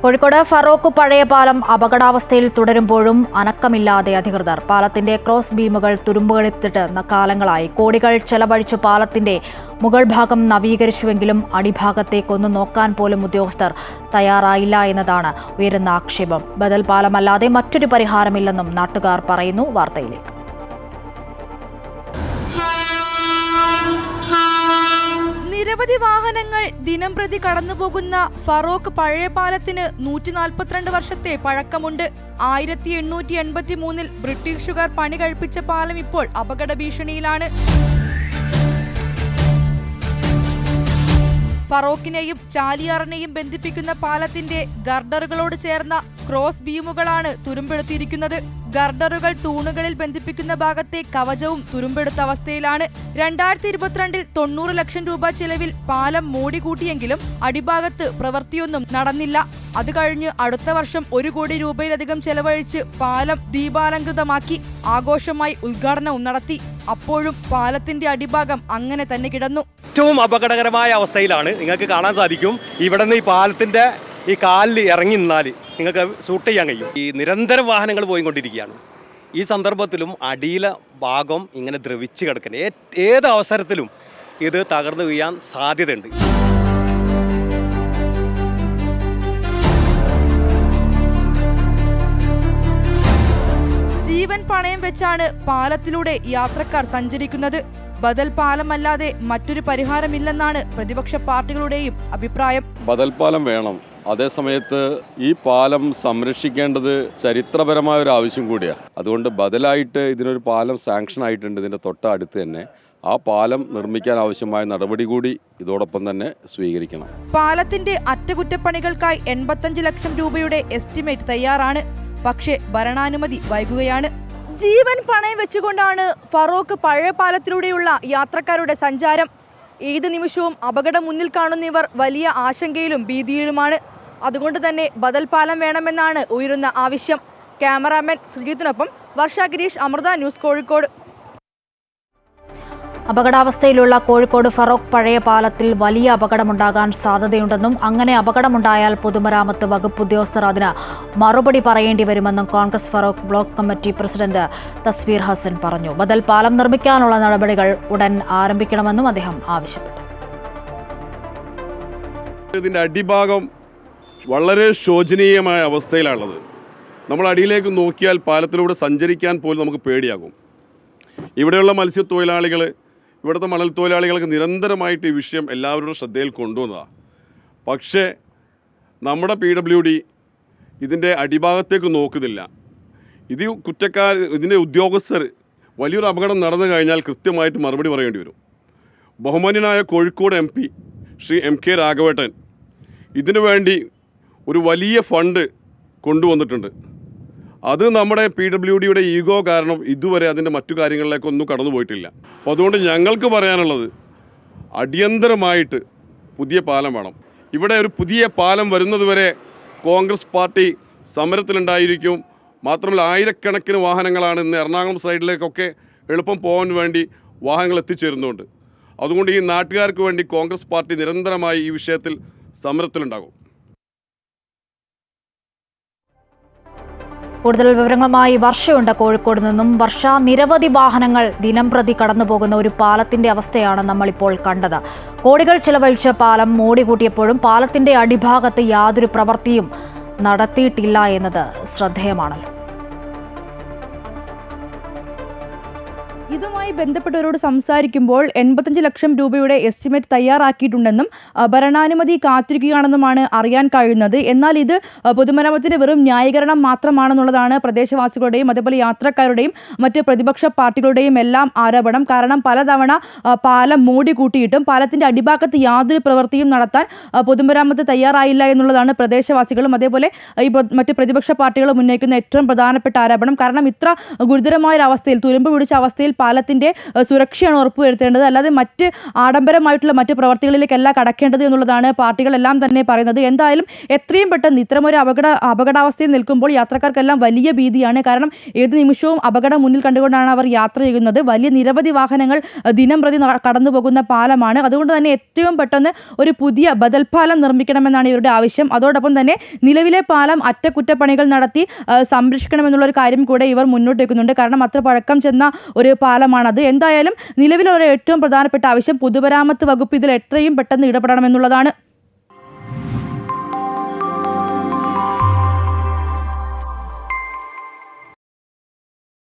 കോഴിക്കോട് ഫറോക്ക് പഴയ പാലം അപകടാവസ്ഥയിൽ തുടരുമ്പോഴും അനക്കമില്ലാതെ അധികൃതർ. പാലത്തിന്റെ ക്രോസ് ബീമുകൾ തുരുമ്പെടുത്തിട്ട് കാലങ്ങളായി. കോടികൾ ചെലവഴിച്ചു പാലത്തിന്റെ മുകൾ ഭാഗം നവീകരിച്ചുവെങ്കിലും അടിഭാഗത്തേക്കൊന്ന് നോക്കാൻ പോലും ഉദ്യോഗസ്ഥർ തയ്യാറായില്ല എന്നതാണ് ഉയരുന്ന ആക്ഷേപം. ബദൽ പാലമല്ലാതെ മറ്റൊരു പരിഹാരമില്ലെന്നും നാട്ടുകാർ പറയുന്നു. വാർത്തയിലേക്ക്. നിരവധി വാഹനങ്ങൾ ദിനംപ്രതി കടന്നുപോകുന്ന ഫറോക്ക് പഴയ പാലത്തിന് 142 വർഷത്തെ പഴക്കമുണ്ട്. 1883 ബ്രിട്ടീഷുകാർ പണി കഴിപ്പിച്ച പാലം ഇപ്പോൾ അപകട ഭീഷണിയിലാണ്. ഫറോക്കിനെയും ചാലിയാറിനെയും ബന്ധിപ്പിക്കുന്ന പാലത്തിന്റെ ഗർഡറുകളോട് ചേർന്ന ക്രോസ് ബീമുകളാണ് തുരുമ്പെടുത്തിയിരിക്കുന്നത്. ഗർഡറുകൾ തൂണുകളിൽ ബന്ധിപ്പിക്കുന്ന ഭാഗത്തെ കവചവും തുരുമ്പെടുത്ത അവസ്ഥയിലാണ്. 2022 90 ലക്ഷം രൂപ ചെലവിൽ പാലം മോടികൂട്ടിയെങ്കിലും അടിഭാഗത്ത് പ്രവൃത്തിയൊന്നും നടന്നില്ല. അത് കഴിഞ്ഞ് അടുത്ത വർഷം 1 കോടി രൂപയിലധികം ചെലവഴിച്ച് പാലം ദീപാലങ്കൃതമാക്കി ആഘോഷമായി ഉദ്ഘാടനവും നടത്തി. അപ്പോഴും പാലത്തിന്റെ അടിഭാഗം അങ്ങനെ തന്നെ കിടന്നു. ഏറ്റവും അപകടകരമായ അവസ്ഥയിലാണ്. നിങ്ങൾക്ക് കാണാൻ സാധിക്കും, ഇവിടെ നിന്ന് ഈ പാലത്തിന്റെ ഈ കാലിൽ ഇറങ്ങി നിന്നാൽ നിങ്ങൾക്ക് ഷൂട്ട് ചെയ്യാൻ കഴിയും. ഈ നിരന്തരം വാഹനങ്ങൾ പോയിക്കൊണ്ടിരിക്കുകയാണ്. ഈ സന്ദർഭത്തിലും അടിയിലെ ഭാഗം ഇങ്ങനെ ദ്രവിച്ച് കിടക്കുന്നത്, ഏത് അവസരത്തിലും ഇത് തകർന്നു വീഴാൻ സാധ്യതയുണ്ട്. ജീവൻ പണയം വെച്ചാണ് പാലത്തിലൂടെ യാത്രക്കാർ സഞ്ചരിക്കുന്നത്. ബദൽ പാലമല്ലാതെ മറ്റൊരു പരിഹാരമില്ലെന്നാണ് പ്രതിപക്ഷ പാർട്ടികളുടെയും അഭിപ്രായം. ബദൽ പാലം വേണം. അതേസമയത്ത് ഈ പാലം സംരക്ഷിക്കേണ്ടത് ചരിത്രപരമായ ഒരു ആവശ്യം കൂടിയാണ്. അതുകൊണ്ട് ബദലായിട്ട് ഇതിനൊരു പാലം സാങ്ഷൻ ആയിട്ടുണ്ട്. ഇതിൻ്റെ തൊട്ടടുത്ത് തന്നെ ആ പാലം നിർമ്മിക്കാൻ ആവശ്യമായ നടപടി കൂടി ഇതോടൊപ്പം തന്നെ സ്വീകരിക്കണം. പാലത്തിന്റെ അറ്റകുറ്റപ്പണികൾക്കായി 85 ലക്ഷം രൂപയുടെ എസ്റ്റിമേറ്റ് തയ്യാറാണ്. പക്ഷേ ഭരണാനുമതി വൈകുകയാണ്. ജീവൻ പണയം വെച്ചുകൊണ്ടാണ് ഫറോക്ക് പഴയ പാലത്തിലൂടെയുള്ള യാത്രക്കാരുടെ സഞ്ചാരം. ഏത് നിമിഷവും അപകടം മുന്നിൽ കാണുന്നവർ വലിയ ആശങ്കയിലും ഭീതിയിലുമാണ്. അതുകൊണ്ട് തന്നെ ബദൽ പാലം വേണമെന്നാണ് ഉയരുന്ന ആവശ്യം. ക്യാമറാമാൻ ശ്രീജിത്തിനൊപ്പം വർഷ ഗിരീഷ്, അമൃത ന്യൂസ്, കോഴിക്കോട്. അപകടാവസ്ഥയിലുള്ള കോഴിക്കോട് ഫറോക്ക് പഴയ പാലത്തിൽ വലിയ അപകടമുണ്ടാകാൻ സാധ്യതയുണ്ടെന്നും അങ്ങനെ അപകടമുണ്ടായാൽ പൊതുമരാമത്ത് വകുപ്പ് ഉദ്യോഗസ്ഥർ അതിന് മറുപടി പറയേണ്ടി വരുമെന്നും Congress Feroke block committee president Thasveer Hasan പറഞ്ഞു. ബദൽ പാലം നിർമ്മിക്കാനുള്ള നടപടികൾ ഉടൻ ആരംഭിക്കണമെന്നും അദ്ദേഹം ആവശ്യപ്പെട്ടു. ഇതിൻ്റെ അടിഭാഗം വളരെ ശോചനീയമായ അവസ്ഥയിലാണുള്ളത്. നമ്മൾ അടിയിലേക്ക് നോക്കിയാൽ പാലത്തിലൂടെ സഞ്ചരിക്കാൻ പോലും നമുക്ക് പേടിയാകും. ഇവിടെയുള്ള മത്സ്യത്തൊഴിലാളികൾ, ഇവിടുത്തെ മണൽ തൊഴിലാളികൾക്ക് നിരന്തരമായിട്ട് ഈ വിഷയം എല്ലാവരുടെ ശ്രദ്ധയിൽ കൊണ്ടുവന്നതാണ്. പക്ഷേ നമ്മുടെ PWD ഇതിൻ്റെ അടിഭാഗത്തേക്ക് നോക്കുന്നില്ല. ഇതിൻ്റെ ഉദ്യോഗസ്ഥർ വലിയൊരു അപകടം നടന്നു കഴിഞ്ഞാൽ കൃത്യമായിട്ട് മറുപടി പറയേണ്ടി വരും. ബഹുമാന്യനായ കോഴിക്കോട് MP ശ്രീ MK രാഘവേട്ടൻ ഇതിനു വേണ്ടി ഒരു വലിയ ഫണ്ട് കൊണ്ടുവന്നിട്ടുണ്ട്. അത് നമ്മുടെ PWDയുടെ ഈഗോ കാരണം ഇതുവരെ അതിൻ്റെ മറ്റു കാര്യങ്ങളിലേക്കൊന്നും കടന്നു പോയിട്ടില്ല. അപ്പോൾ അതുകൊണ്ട് ഞങ്ങൾക്ക് പറയാനുള്ളത്, അടിയന്തരമായിട്ട് പുതിയ പാലം വേണം. ഇവിടെ ഒരു പുതിയ പാലം വരുന്നതുവരെ കോൺഗ്രസ് പാർട്ടി സമരത്തിലുണ്ടായിരിക്കും. മാത്രമല്ല ആയിരക്കണക്കിന് വാഹനങ്ങളാണ് ഇന്ന് എറണാകുളം സൈഡിലേക്കൊക്കെ എളുപ്പം പോകാൻ വേണ്ടി വാഹനങ്ങൾ എത്തിച്ചേരുന്നുണ്ട്. അതുകൊണ്ട് ഈ നാട്ടുകാർക്ക് വേണ്ടി കോൺഗ്രസ് പാർട്ടി നിരന്തരമായി ഈ വിഷയത്തിൽ സമരത്തിലുണ്ടാകും. കൂടുതൽ വിവരങ്ങളുമായി വർഷയുണ്ട് കോഴിക്കോട് നിന്നും. വർഷ, നിരവധി വാഹനങ്ങൾ ദിനംപ്രതി കടന്നുപോകുന്ന ഒരു പാലത്തിന്റെ അവസ്ഥയാണ് നമ്മളിപ്പോൾ കണ്ടത്. കോടികൾ ചെലവഴിച്ച് പാലം മോടികൂട്ടിയപ്പോഴും പാലത്തിന്റെ അടിഭാഗത്ത് യാതൊരു പ്രവൃത്തിയും നടത്തിയിട്ടില്ല എന്നത് ശ്രദ്ധേയമാണല്ലോ. ഇതുമായി ബന്ധപ്പെട്ടവരോട് സംസാരിക്കുമ്പോൾ 85 ലക്ഷം രൂപയുടെ എസ്റ്റിമേറ്റ് തയ്യാറാക്കിയിട്ടുണ്ടെന്നും ഭരണാനുമതി കാത്തിരിക്കുകയാണെന്നുമാണ് അറിയാൻ കഴിയുന്നത്. എന്നാൽ ഇത് പൊതുമരാമത്തിന്റെ വെറും ന്യായീകരണം മാത്രമാണെന്നുള്ളതാണ് പ്രദേശവാസികളുടെയും അതേപോലെ യാത്രക്കാരുടെയും മറ്റ് പ്രതിപക്ഷ പാർട്ടികളുടെയും എല്ലാം ആരോപണം. കാരണം പലതവണ പാലം മോടികൂട്ടിയിട്ടും പാലത്തിന്റെ അടിഭാഗത്ത് യാതൊരു പ്രവൃത്തിയും നടത്താൻ പൊതുമരാമത്ത് തയ്യാറായില്ല എന്നുള്ളതാണ് പ്രദേശവാസികളും അതേപോലെ ഈ മറ്റ് പ്രതിപക്ഷ പാർട്ടികളും ഉന്നയിക്കുന്ന ഏറ്റവും പ്രധാനപ്പെട്ട ആരോപണം. കാരണം ഇത്ര ഗുരുതരമായ ഒരു അവസ്ഥയിൽ, തുരുമ്പ് പിടിച്ച അവസ്ഥയിൽ പാലത്തിൻ്റെ സുരക്ഷയാണ് ഉറപ്പുവരുത്തേണ്ടത്. അല്ലാതെ മറ്റ് ആഡംബരമായിട്ടുള്ള മറ്റ് പ്രവർത്തികളിലേക്കല്ല കടക്കേണ്ടത് എന്നുള്ളതാണ് പാർട്ടികളെല്ലാം തന്നെ പറയുന്നത്. എന്തായാലും എത്രയും പെട്ടെന്ന് ഇത്തരമൊരു അപകടാവസ്ഥയിൽ നിൽക്കുമ്പോൾ യാത്രക്കാർക്കെല്ലാം വലിയ ഭീതിയാണ്. കാരണം ഏത് നിമിഷവും അപകടം മുന്നിൽ കണ്ടുകൊണ്ടാണ് അവർ യാത്ര ചെയ്യുന്നത്. വലിയ നിരവധി വാഹനങ്ങൾ ദിനം പ്രതി കടന്നു പോകുന്ന പാലമാണ്. അതുകൊണ്ട് തന്നെ ഏറ്റവും പെട്ടെന്ന് ഒരു പുതിയ ബദൽ പാലം നിർമ്മിക്കണമെന്നാണ് ഇവരുടെ ആവശ്യം. അതോടൊപ്പം തന്നെ നിലവിലെ പാലം അറ്റകുറ്റപ്പണികൾ നടത്തി സംരക്ഷിക്കണമെന്നുള്ള ഒരു കാര്യം കൂടെ ഇവർ മുന്നോട്ട് വയ്ക്കുന്നുണ്ട്. കാരണം അത്ര പഴക്കം ചെന്ന ഒരു പാലമാണത്. എന്തായാലും നിലവിലുള്ള ഏറ്റവും പ്രധാനപ്പെട്ട ആവശ്യം പൊതുമരാമത്ത് വകുപ്പ് ഇതിൽ എത്രയും പെട്ടെന്ന് ഇടപെടണമെന്നുള്ളതാണ്.